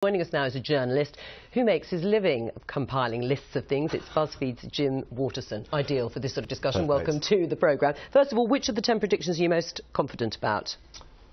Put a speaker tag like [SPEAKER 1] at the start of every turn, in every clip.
[SPEAKER 1] Joining us now is a journalist who makes his living compiling lists of things. It's BuzzFeed's Jim Waterson. Ideal for this sort of discussion.
[SPEAKER 2] Perfect.
[SPEAKER 1] Welcome to the programme. First of all, which of the 10 predictions are you most confident about?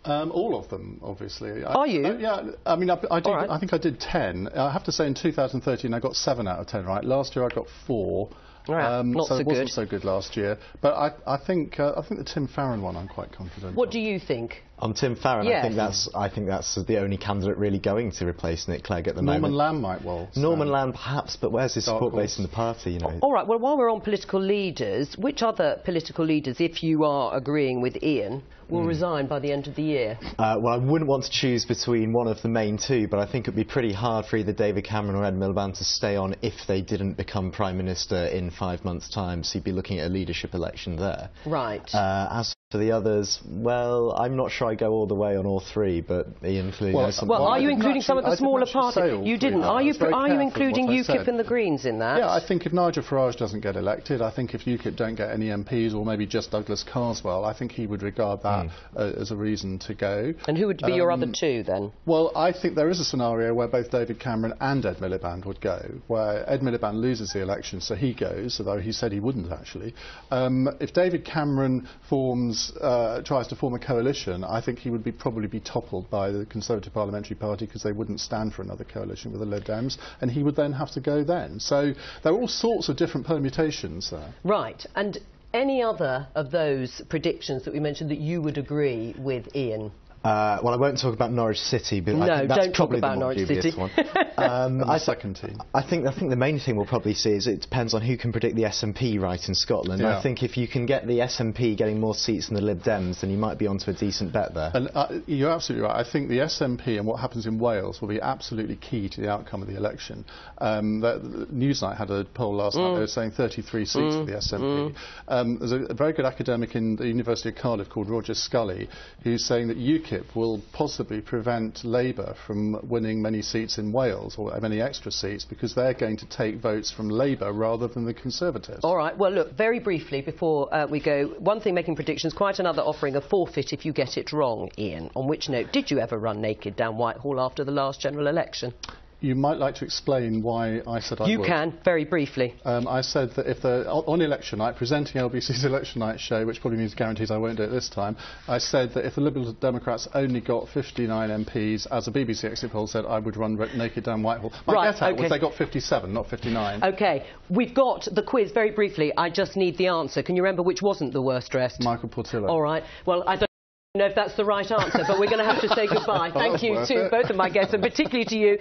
[SPEAKER 2] All of them, obviously.
[SPEAKER 1] Are you?
[SPEAKER 2] Yeah, I mean, I
[SPEAKER 1] Right.
[SPEAKER 2] think I did 10. I have to say in 2013 I got 7 out of 10 right. Last year I got 4.
[SPEAKER 1] Right. Not
[SPEAKER 2] so
[SPEAKER 1] so
[SPEAKER 2] it wasn't
[SPEAKER 1] good.
[SPEAKER 2] so good last year. But I think the Tim Farron one I'm quite confident.
[SPEAKER 1] What
[SPEAKER 2] on.
[SPEAKER 1] do you think?
[SPEAKER 3] On Tim Farron,
[SPEAKER 1] Yes.
[SPEAKER 3] I think that's the only candidate really going to replace Nick Clegg at the moment.
[SPEAKER 2] Norman Lamb might well.
[SPEAKER 3] Norman Lamb, perhaps, but where's his support base in the party? You know.
[SPEAKER 1] All right, well, while we're on political leaders, which other political leaders, if you are agreeing with Ian, will resign by the end of the year?
[SPEAKER 3] Well, I wouldn't want to choose between one of the main two, but I think it would be pretty hard for either David Cameron or Ed Miliband to stay on if they didn't become Prime Minister in 5 months' time, so you'd be looking at a leadership election there.
[SPEAKER 1] Right.
[SPEAKER 3] As for the others, well, I'm not sure I go all the way on all three, but Ian clearly knows something.
[SPEAKER 1] Well, are you including some of the smaller
[SPEAKER 2] parties?
[SPEAKER 1] parties? You didn't. Are you including UKIP and the Greens in that?
[SPEAKER 2] Yeah, I think if Nigel Farage doesn't get elected, I think if UKIP don't get any MPs, or maybe just Douglas Carswell, I think he would regard that as a reason to go.
[SPEAKER 1] And who would be your other two, then?
[SPEAKER 2] Well, I think there is a scenario where both David Cameron and Ed Miliband would go, where Ed Miliband loses the election, so he goes, although he said he wouldn't, actually. If David Cameron tries to form a coalition, I think he would probably be toppled by the Conservative Parliamentary Party, because they wouldn't stand for another coalition with the Lib Dems, and he would then have to go then. So there are all sorts of different permutations there.
[SPEAKER 1] Right. And any other of those predictions that we mentioned that you would agree with Ian?
[SPEAKER 3] Well, I won't talk about Norwich City, but
[SPEAKER 1] No,
[SPEAKER 3] I think that's
[SPEAKER 1] don't talk
[SPEAKER 3] probably
[SPEAKER 1] about
[SPEAKER 3] the more
[SPEAKER 1] Norwich
[SPEAKER 3] dubious
[SPEAKER 1] City.
[SPEAKER 3] one.
[SPEAKER 2] The second team.
[SPEAKER 3] I think the main thing we'll probably see is it depends on who can predict the SNP right in Scotland.
[SPEAKER 2] Yeah.
[SPEAKER 3] I think if you can get the SNP getting more seats than the Lib Dems, then you might be onto a decent bet there.
[SPEAKER 2] And you're absolutely right. I think the SNP and what happens in Wales will be absolutely key to the outcome of the election. Newsnight had a poll last night. They were saying 33 seats for the SNP. There's a very good academic in the University of Cardiff called Roger Scully, who's saying that UKIP will possibly prevent Labour from winning many seats in Wales, or many extra seats, because they're going to take votes from Labour rather than the Conservatives.
[SPEAKER 1] All right. Well, look, very briefly before we go, one thing making predictions, quite another offering a forfeit if you get it wrong, Ian. On which note, did you ever run naked down Whitehall after the last general election?
[SPEAKER 2] You might like to explain why I said I would.
[SPEAKER 1] You can, very briefly.
[SPEAKER 2] I said that if on election night, presenting LBC's election night show, which probably means guarantees I won't do it this time, I said that if the Liberal Democrats only got 59 MPs, as a BBC exit poll said, I would run naked down Whitehall. My get out was they got 57, not 59.
[SPEAKER 1] OK, we've got the quiz very briefly. I just need the answer. Can you remember which wasn't the worst dressed?
[SPEAKER 2] Michael Portillo.
[SPEAKER 1] All right. Well, I don't know if that's the right answer, but we're going to have to say goodbye. Thank you to both of my guests, and particularly to you,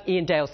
[SPEAKER 1] Ian Dale's the